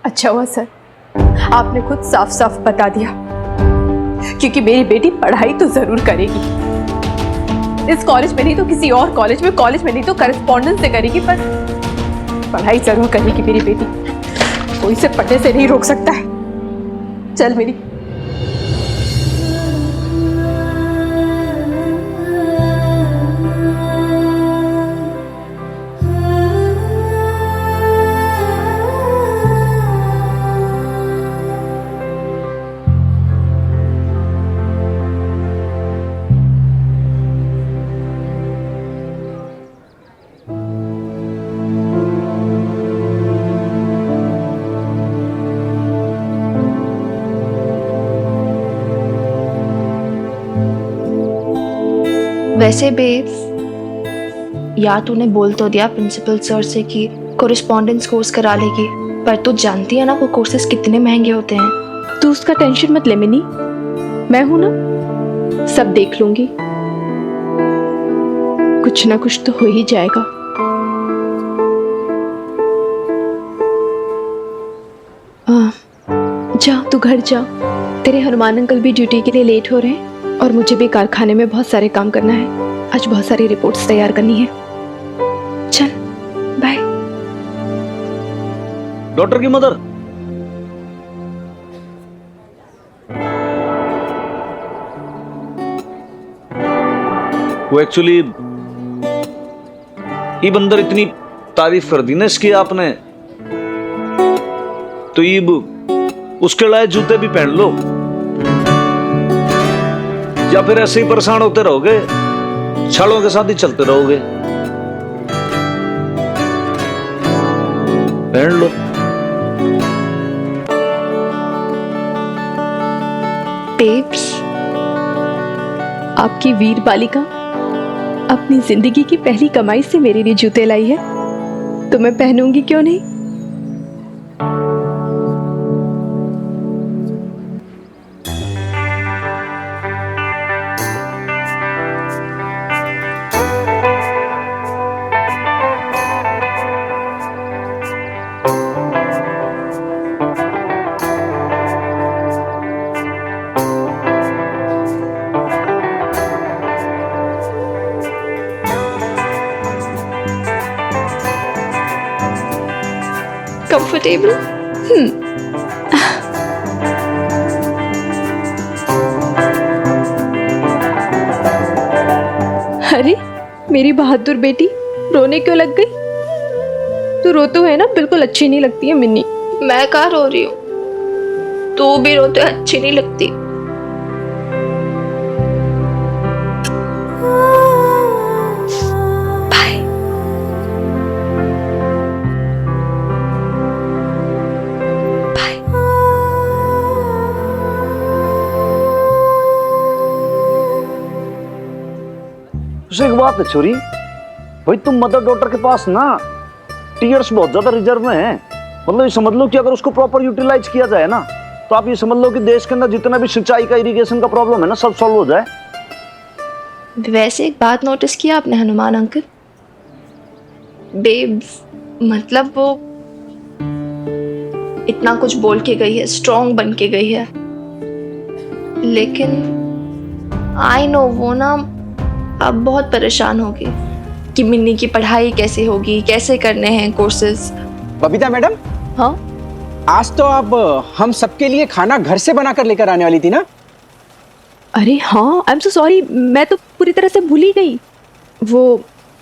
अच्छा हुआ सर, आपने खुद साफ साफ बता दिया, क्योंकि मेरी बेटी पढ़ाई तो जरूर करेगी। इस कॉलेज में नहीं तो किसी और कॉलेज में नहीं तो करस्पॉन्डेंस से करेगी, पर पढ़ाई जरूर करेगी मेरी बेटी। कोई इसे पढ़ने से नहीं रोक सकता है। चल मेरी। वैसे बेब, या तूने बोल तो दिया प्रिंसिपल सर से कि कोरिस्पॉन्डेंस कोर्स करा लेगी, पर तू जानती है ना वो कोर्सेज कितने महंगे होते हैं। तू उसका टेंशन मत ले मिनी, मैं हूं ना, सब देख लूंगी। कुछ ना कुछ तो हो ही जाएगा। जा तू घर जा, तेरे हनुमान अंकल भी ड्यूटी के लिए लेट हो रहे हैं और मुझे भी कारखाने में बहुत सारे काम करना है। आज बहुत सारी रिपोर्ट्स तैयार करनी है। चल बाय। डॉक्टर की मदर, वो एक्चुअली ये बंदर इतनी तारीफ कर दी ना इसकी आपने, तो ये उसके लाए जूते भी पहन लो, या फिर ऐसे ही परेशान होते रहोगे, छालों के साथ ही चलते रहोगे। पहन लो। बेब्स, आपकी वीर बालिका अपनी जिंदगी की पहली कमाई से मेरे लिए जूते लाई है, तो मैं पहनूंगी क्यों नहीं। कंफर्टेबल? अरे मेरी बहादुर बेटी, रोने क्यों लग गई? तू रो तो है ना, बिल्कुल अच्छी नहीं लगती है मिन्नी। मैं कहाँ रो रही हूँ, तू भी रोते अच्छी नहीं लगती। एक बात है छोरी, भाई तुम मदर डॉटर के पास ना टीयर्स बहुत ज्यादा रिजर्व में है। मतलब ये समझ लो कि अगर उसको प्रॉपर यूटिलाइज किया जाए ना, तो आप ये समझ लो कि देश के अंदर जितना भी सिंचाई का, इरिगेशन का प्रॉब्लम है ना, सब सॉल्व हो जाए। वैसे एक बात नोटिस किया आपने हनुमान अंकल? बेब, मतलब वो इतना कुछ बोल के गई है, स्ट्रॉन्ग बन के गई है, लेकिन आई नो वो ना अब बहुत परेशान होगी कि मिन्नी की पढ़ाई कैसे होगी, कैसे करने हैं कोर्सेज। बबीता मैडम, हाँ आज तो आप हम सबके लिए खाना घर से बनाकर लेकर आने वाली थी ना? अरे हाँ, आई एम सो सॉरी, मैं तो पूरी तरह से भूल ही गई। वो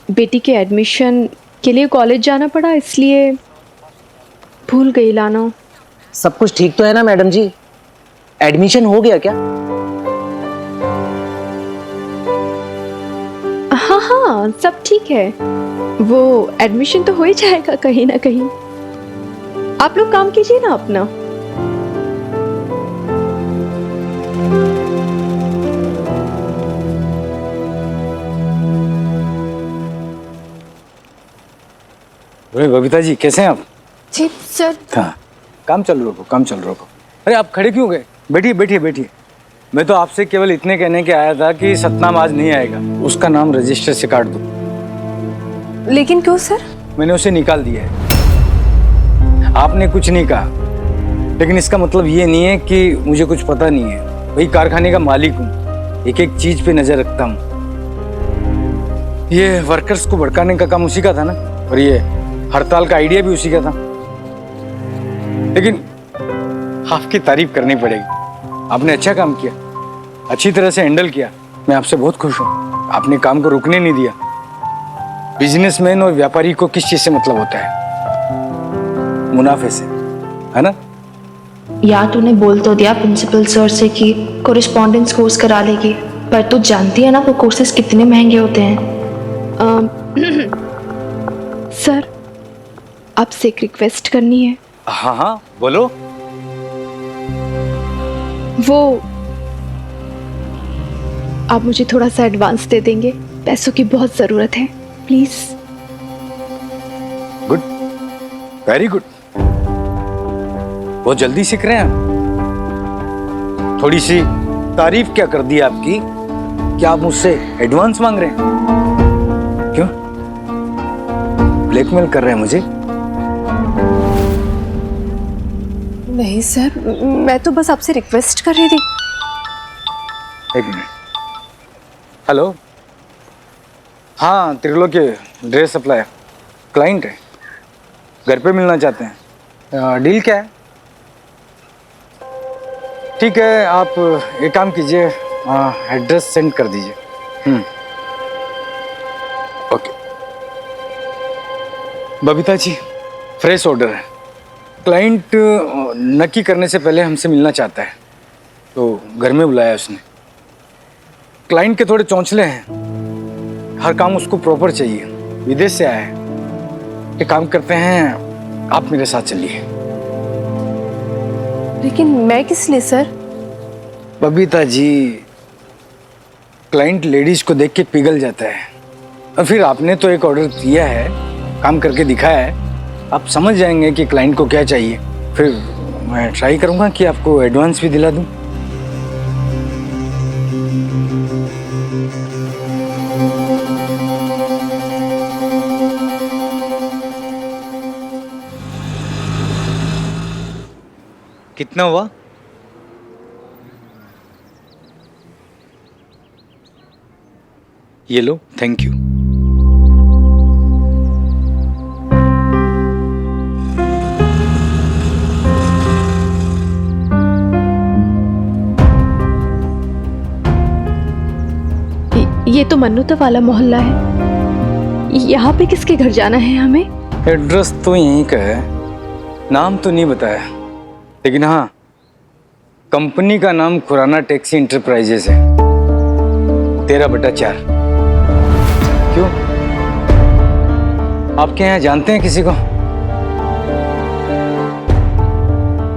बेटी के एडमिशन के लिए कॉलेज जाना पड़ा, इसलिए भूल गई लाना। सब कुछ ठीक तो है ना मैडम जी? एडमिशन हो गया क्या? हाँ हाँ, सब ठीक है। वो एडमिशन तो हो ही जाएगा कहीं ना कहीं। आप लोग काम कीजिए ना अपना। अरे बबीता जी, कैसे हैं आप? जी सर। हाँ, काम चालू रखो, काम चालू रखो। अरे आप खड़े क्यों गए? बैठिए बैठिए बैठिए। मैं तो आपसे केवल इतने कहने के आया था कि सतनाम आज नहीं आएगा, उसका नाम रजिस्टर से काट दो। लेकिन क्यों सर? मैंने उसे निकाल दिया है। आपने कुछ नहीं कहा, लेकिन इसका मतलब ये नहीं है कि मुझे कुछ पता नहीं है। वही कारखाने का मालिक हूँ, एक एक चीज पे नजर रखता हूँ। ये वर्कर्स को भड़काने का काम उसी का था ना, और ये हड़ताल का आइडिया भी उसी का था। लेकिन आपकी तारीफ करनी पड़ेगी, आपने अच्छा काम किया, अच्छी तरह से हैंडल किया। मैं आपसे बहुत खुश हूँ, आपने काम को रुकने नहीं दिया। बिजनेसमैन और व्यापारी को किस चीज से मतलब होता है? मुनाफे से, है ना? या तूने बोल तो दिया प्रिंसिपल सर से कि कोरिस्पॉन्डेंस कोर्स करा लेगी, पर तू जानती है ना वो कोर्सेज कितने महंगे होते हैं। सर, आपसे एक रिक्वेस्ट करनी है। हाँ हाँ बोलो। वो आप मुझे थोड़ा सा एडवांस दे देंगे, पैसों की बहुत ज़रूरत है, प्लीज़। Good, very good. बहुत जल्दी सीख रहे हैं आप। थोड़ी सी तारीफ क्या कर दी आपकी कि आप मुझसे एडवांस मांग रहे हैं? क्यों ब्लैकमेल कर रहे हैं मुझे? नहीं सर, मैं तो बस आपसे रिक्वेस्ट कर रही थी। एक मिनट। हेलो, हाँ त्रिलोकी ड्रेस सप्लायर क्लाइंट है, घर पे मिलना चाहते हैं। डील क्या है? ठीक है, आप एक काम कीजिए, एड्रेस सेंड कर दीजिए। Okay. Babita ji, fresh order है। क्लाइंट नक्की करने से पहले हमसे मिलना चाहता है, तो घर में बुलाया उसने। क्लाइंट के थोड़े चौंचले हैं, हर काम उसको प्रॉपर चाहिए, विदेश से आया है। एक काम करते हैं, आप मेरे साथ चलिए। लेकिन मैं किस लिए sir? Babita ji, client ladies को देख के पिघल जाता है, और फिर आपने तो एक ऑर्डर दिया है, काम करके दिखाया है, आप समझ जाएंगे कि क्लाइंट को क्या चाहिए। फिर मैं ट्राई करूंगा कि आपको एडवांस भी दिला दूं। कितना हुआ? ये लो, थैंक यू। ये तो मन्नूता वाला मोहल्ला है, यहाँ पे किसके घर जाना है हमें? एड्रेस तो यहीं का है, नाम तो नहीं बताया, लेकिन हाँ, कंपनी का नाम खुराना टैक्सी इंटरप्राइजेस है, 13/4। क्यों, आपके यहाँ जानते हैं किसी को?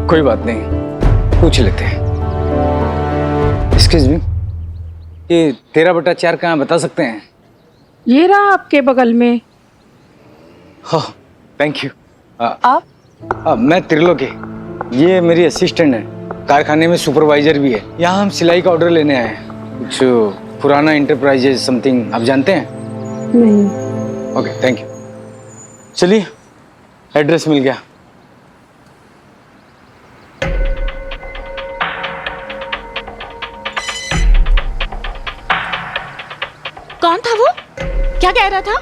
कोई बात नहीं, पूछ लेते हैं। एक्सक्यूज मी, ये 13/4 कहाँ बता सकते हैं? ये रहा आपके बगल में। हाँ, थैंक यू। आप? मैं त्रिलोकी, ये मेरी असिस्टेंट है, कारखाने में सुपरवाइजर भी है। यहाँ हम सिलाई का ऑर्डर लेने आए हैं, कुछ पुराना इंटरप्राइजेज समथिंग, आप जानते हैं? नहीं। Okay, thank you. चलिए, एड्रेस मिल गया। कौन था वो? क्या कह रहा था?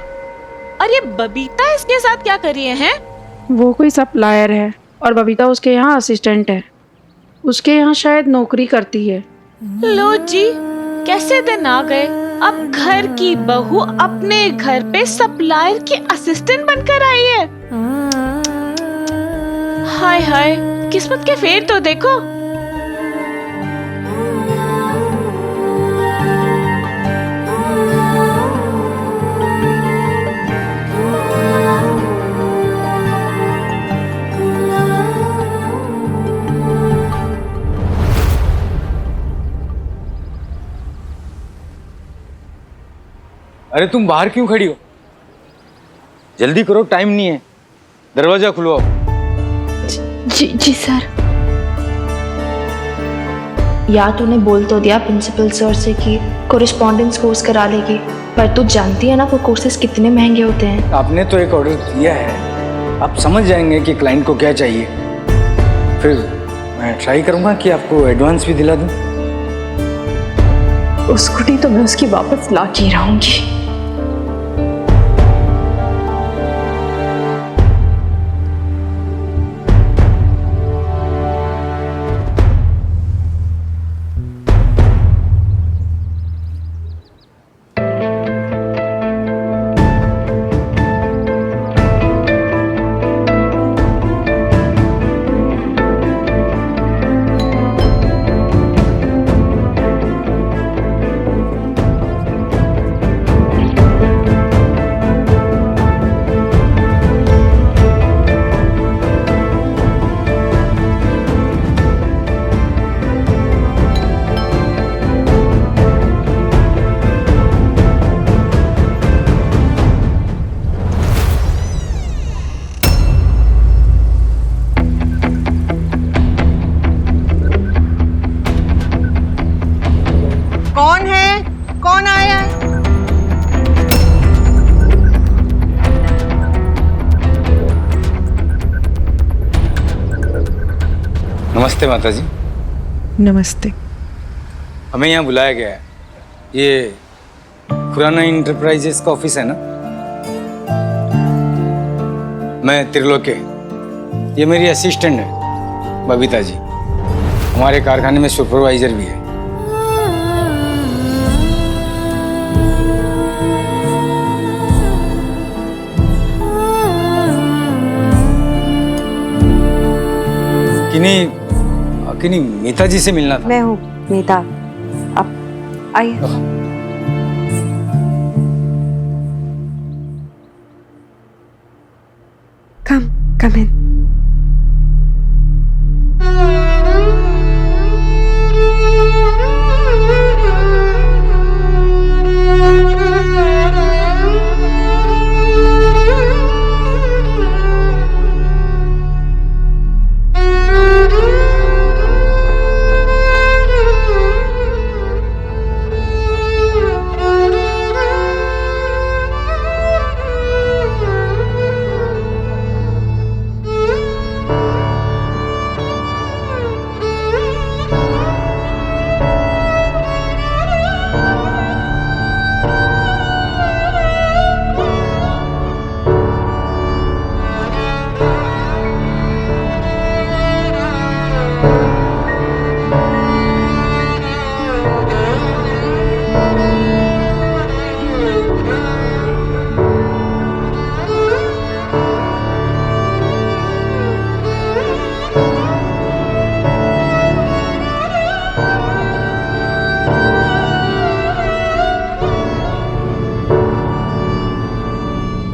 और ये बबीता इसके साथ क्या कर रही है? वो कोई सप्लायर है और बबीता उसके यहाँ असिस्टेंट है। उसके यहाँ शायद नौकरी करती है। लो जी, कैसे दिन आ गए, अब घर की बहू अपने घर पे सप्लायर की असिस्टेंट बनकर आई है। हाय हाय, किस्मत के फेर तो देखो। अरे तुम बाहर क्यों खड़ी हो? जल्दी करो, टाइम नहीं है, दरवाजा खुलवाओ। जी सर। या तूने बोल तो दिया प्रिंसिपल सर से कि कोरिस्पॉन्डेंस कोर्स करा लेगी, पर तू जानती है ना वो कोर्सेज कितने महंगे होते हैं। आपने तो एक ऑर्डर दिया है, आप समझ जाएंगे कि क्लाइंट को क्या चाहिए। फिर मैं ट्राई करूँगा कि आपको एडवांस भी दिला दूँ। वो स्कूटी तो मैं उसकी वापस ला के रहूंगी। कौन है? कौन आया है? नमस्ते माता जी। नमस्ते। हमें यहाँ बुलाया गया है। ये खुराना इंटरप्राइजेस का ऑफिस है ना? मैं त्रिलोके, ये मेरी असिस्टेंट है बबीता जी, हमारे कारखाने में सुपरवाइजर भी है। किन्हीं मीता जी से मिलना था। मैं हूँ मीता। आप आइए। कम इन।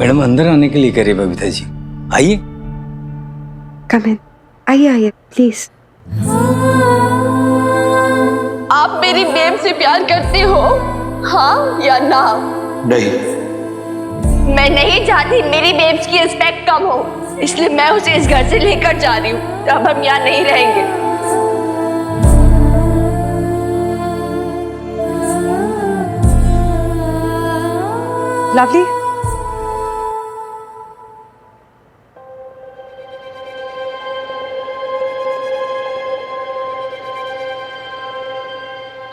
मैडम अंदर आने के लिए कह रहे बबीता जी, आइए। कम इन। आइए प्लीज। आप मेरी बेब से प्यार करते हो, हाँ या ना? नहीं। मैं नहीं चाहती मेरी बेब्स की रिस्पेक्ट कम हो, इसलिए मैं उसे इस घर से लेकर जा रही हूँ। अब हम यहाँ नहीं रहेंगे। लवली,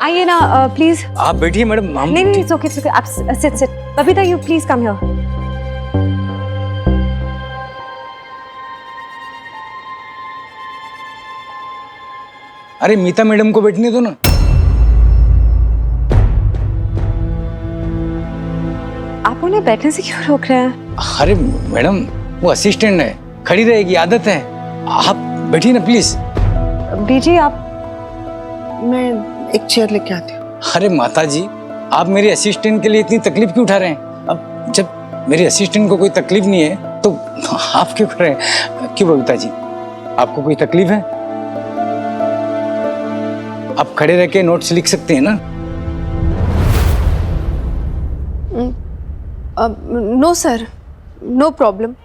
आइए ना प्लीज। आप बैठिए मैडम। हम नहीं, इट्स ओके। आप sit. Babita, you please come here. अरे मीता मैडम को बैठने दो ना। आप उन्हें बैठने से क्यों रोक रहे हैं? अरे मैडम, वो असिस्टेंट है, खड़ी रहेगी, आदत है। आप बैठिए ना प्लीज। बीजी, आप मैं एक चेयर लेके आती हूँ। अरे माता जी, आप मेरे असिस्टेंट के लिए इतनी तकलीफ क्यों उठा रहे हैं? अब जब मेरे असिस्टेंट को कोई तकलीफ नहीं है तो आप क्यों कर रहे हैं? क्यों बबीता जी, आपको कोई तकलीफ है? आप खड़े रह के नोट्स लिख सकते हैं ना। नो सर, नो प्रॉब्लम,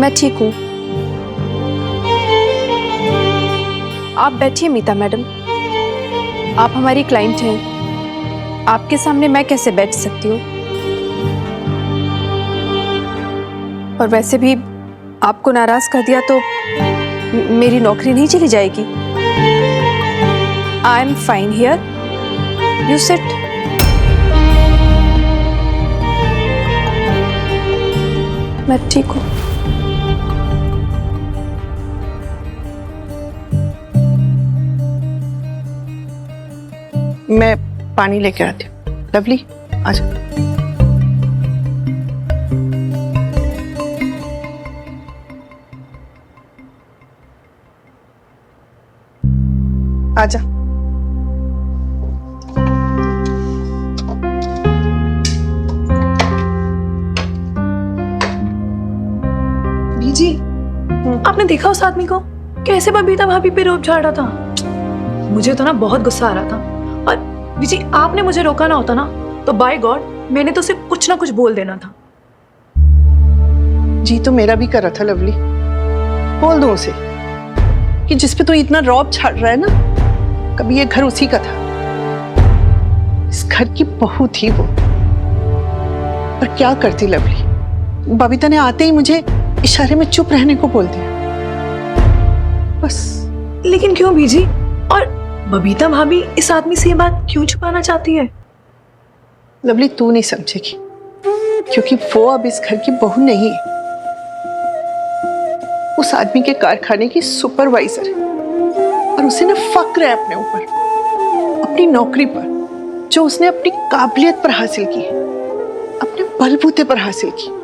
मैं ठीक हूँ। आप बैठिए मीता मैडम, आप हमारी क्लाइंट हैं, आपके सामने मैं कैसे बैठ सकती हूँ? और वैसे भी आपको नाराज कर दिया तो मेरी नौकरी नहीं चली जाएगी? I am fine here, you sit. मैं ठीक हूँ। मैं पानी लेके आती हूँ। लवली आजा। आजा। बीजी, आपने देखा उस आदमी को कैसे बबीता भाभी पे रोब झाड़ रहा था? मुझे तो ना बहुत गुस्सा आ रहा था। और बीजी, आपने मुझे रोका ना होता ना तो बाय गॉड मैंने तो उसे कुछ ना कुछ बोल देना था। जी तो मेरा भी कर रहा था लवली। बोल दूं उसे कि जिस पे तू इतना रौब छाड़ रहा है ना, कभी ये घर उसी का था। इस घर की बहू थी वो। पर क्या करती लवली, बबीता ने आते ही मुझे इशारे में चुप रहने को बोल दिया, बस। लेकिन क्यों बीजी? और बबीता भाभी इस आदमी से ये बात क्यों छुपाना चाहती है? लवली तू नहीं समझेगी, क्योंकि वो अब इस घर की बहू नहीं है। उस आदमी के कारखाने की सुपरवाइजर है और उसे ना फक्र है अपने ऊपर, अपनी नौकरी पर, जो उसने अपनी काबिलियत पर हासिल की है, अपने बलबूते पर हासिल की।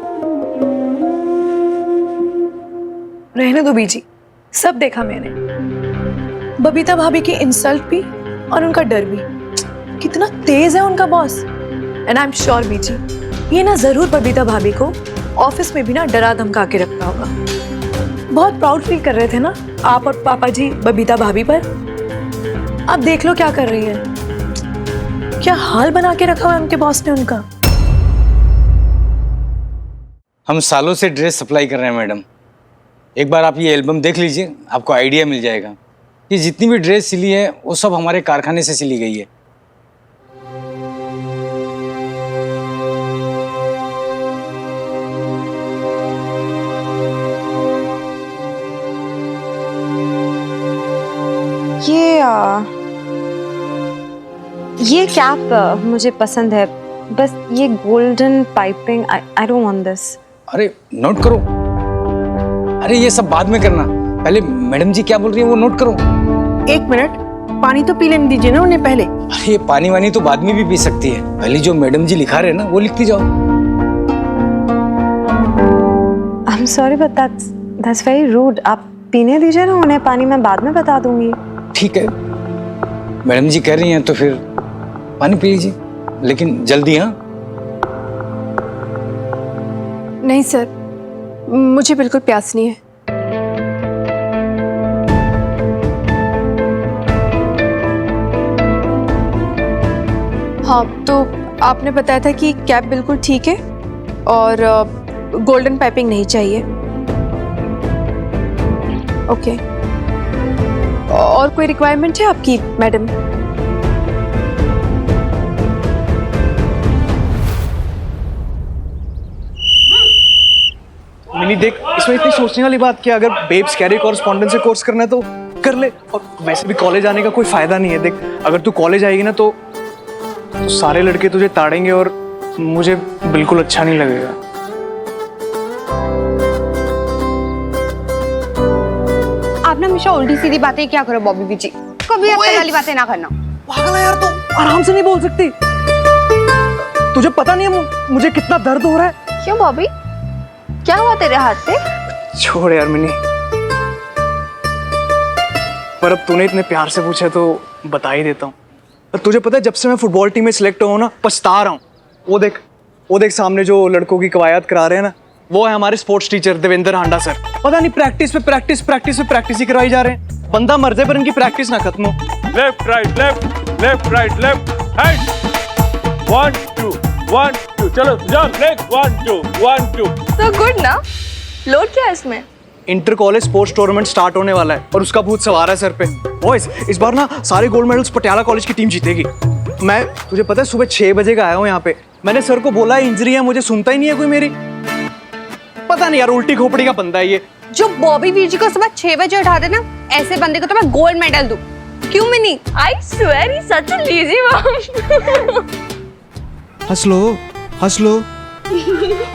रहने दो बीजी, सब देखा मैंने। बबीता भाभी की इंसल्ट भी और उनका डर भी। कितना तेज है उनका boss. And I am sure busy, ये ना जरूर बबीता भाभी को ऑफिस में भी ना डरा धमका के रखता होगा। बहुत प्राउड फील कर रहे थे ना आप और पापा जी बबीता भाभी पर। अब देख लो क्या कर रही है। क्या हाल बना के रखा है उनके बॉस ने उनका। हम सालों से ड्रेस सप्लाई कर रहे हैं मैडम। एक बार आप ये एल्बम देख लीजिए, आपको आइडिया मिल जाएगा कि जितनी भी ड्रेस सिली है वो सब हमारे कारखाने से सिली गई है। ये कैप मुझे पसंद है, बस ये golden piping I don't want this. अरे नोट करो। अरे ये सब बाद में करना, पहले मैडम जी क्या बोल रही है वो नोट करो। एक मिनट, पानी तो पी लेने दीजिए ना उन्हें पहले। अरे ये पानी वानी तो बाद में भी पी सकती है, पहले जो मैडम जी लिखा रहे हैं ना वो लिखती जाओ। I am sorry but that's very rude. आप पीने दीजिए ना उन्हें पानी, मैं बाद में बता दूंगी। ठीक है, मैडम जी कह रही हैं तो फिर पानी पी लीजिए, लेकिन जल्दी। हाँ नहीं सर, मुझे बिल्कुल प्यास नहीं है। हाँ तो आपने बताया था कि कैप बिल्कुल ठीक है और गोल्डन पाइपिंग नहीं चाहिए। ओके, और कोई रिक्वायरमेंट है आपकी मैडम? मिनी देख, इसमें इतनी सोचने वाली बात क्या, अगर बेब्स कैरी कॉरेस्पॉन्डेंस से कोर्स करना है तो कर ले। और वैसे भी कॉलेज आने का कोई फायदा नहीं है। देख, अगर तू कॉलेज आएगी ना तो सारे लड़के तुझे ताड़ेंगे और मुझे बिल्कुल अच्छा नहीं लगेगा। आप ना हमेशा उल्टी सीधी बातें क्या करो बॉबी बीजी, कभी अक्ल वाली बातें ना करना। पागल है यार, तो आराम से नहीं बोल सकती? तुझे पता नहीं है मुझे कितना दर्द हो रहा है। क्यों बॉबी, क्या हुआ तेरे हाथ पे? छोड़ यार मिनी, पर अब तूने इतने प्यार से पूछा तो बता ही देता हूँ। तुझे पता है जब से मैं फुटबॉल टीम में सिलेक्ट हुआ हूँ ना, पछता रहा हूँ। वो देख सामने जो लड़कों की कवायद करा रहे हैं ना, वो है हमारे स्पोर्ट्स टीचर देवेंद्र हांडा सर। पता नहीं प्रैक्टिस ही करवाई जा रहे हैं। बंदा मर जाए पर इनकी प्रैक्टिस ना खत्म हो। Left right left left right left hand 1 2 1 2 चलो जाओ नेक्स्ट 1 2 1 2। तो गुड ना, लोड क्या है इसमें? Inter college sports tournament start होने वाला है और उसका भूत सवार है सर पे। बॉयज, इस बार ना सारे गोल्ड मेडल्स पटियाला कॉलेज की टीम जीतेगी। मैं, तुझे पता है, सुबह 6 बजे का आया हूँ यहाँ पे। मैंने सर को बोला इंजरी है, मुझे सुनता ही नहीं है कोई मेरी। पता नहीं यार, उल्टी खोपड़ी का बंदा है ये। जो बॉबी वीर जी को सुबह 6 बजे उठा देना, ऐसे बंदे को तो मैं गोल्ड मेडल दूं। क्यों mini? I swear he's such a lazy mom. हंस लो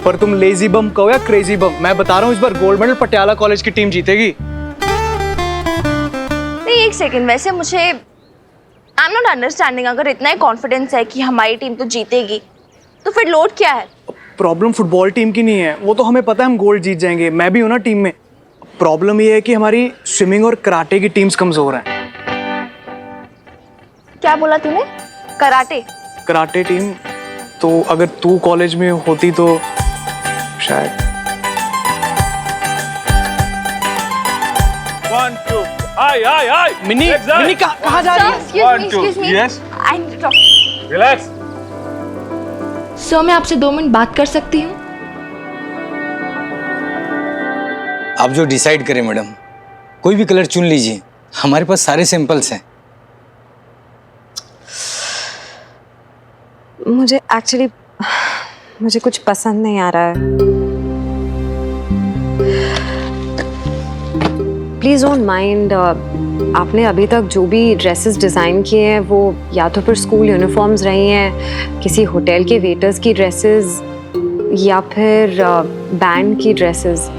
पर तुम लेजी बम कहो या क्रेजी बम, मैं बता रहा हूँ इस बार गोल्ड मेडल पटियाला कॉलेज की टीम जीतेगी। नहीं, एक सेकंड, वैसे मुझे आई एम नॉट अंडरस्टैंडिंग, अगर इतना ही कॉन्फिडेंस है कि हमारी टीम तो जीतेगी तो फिर लोड क्या है? प्रॉब्लम फुटबॉल टीम की नहीं है, वो तो हमें पता है हम गोल्ड जीत जाएंगे, मैं भी हूं ना टीम में। प्रॉब्लम ये है कि हमारी स्विमिंग और कराटे की टीम्स कमजोर हैं। क्या बोला तूने? कराटे? कराटे टीम, तो अगर तू कॉलेज में होती तो शायद। 1 2 आई मिनी कहाँ जा रही है? Excuse me. Yes. I need to talk. Relax. Sir, मैं आपसे 2 मिनट बात कर सकती हूँ? आप जो डिसाइड करें मैडम, कोई भी कलर चुन लीजिए, हमारे पास सारे सैंपल्स हैं। मुझे कुछ पसंद नहीं आ रहा है। Please don't mind. आपने अभी तक जो भी ड्रेसेस डिज़ाइन किए हैं वो या तो फिर स्कूल यूनिफॉर्म्स रही हैं, किसी होटल के वेटर्स की ड्रेसेस, या फिर बैंड की dresses.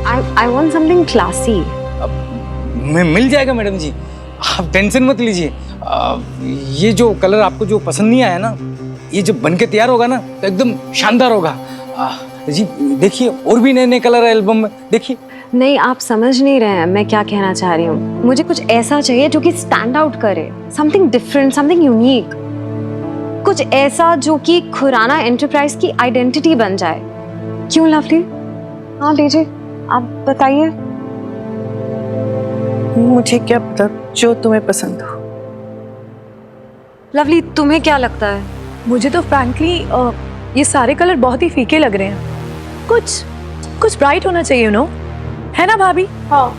I want something classy. मिल जाएगा मैडम जी, आप टेंशन मत लीजिए। ये जो कलर आपको जो पसंद नहीं आया ना, ये जब बन के तैयार होगा ना तो एकदम शानदार होगा। जी देखिए, और भी नए नए कलर है एल्बम में, देखिए। नहीं, आप समझ नहीं रहे हैं मैं क्या कहना चाह रही हूँ। मुझे कुछ ऐसा चाहिए जो कि स्टैंड आउट करे, समथिंग डिफरेंट, समथिंग यूनिक, कुछ ऐसा जो कि खुराना एंटरप्राइज की आइडेंटिटी बन जाए। क्यों लवली? हाँ डीजे, आप बताइए। मुझे क्या पता, जो तुम्हें पसंद हो। लवली, तुम्हें क्या लगता है? मुझे तो फ्रैंकली ये सारे कलर बहुत ही फीके लग रहे हैं। कुछ ब्राइट होना चाहिए, नो है ना भाभी? हाँ।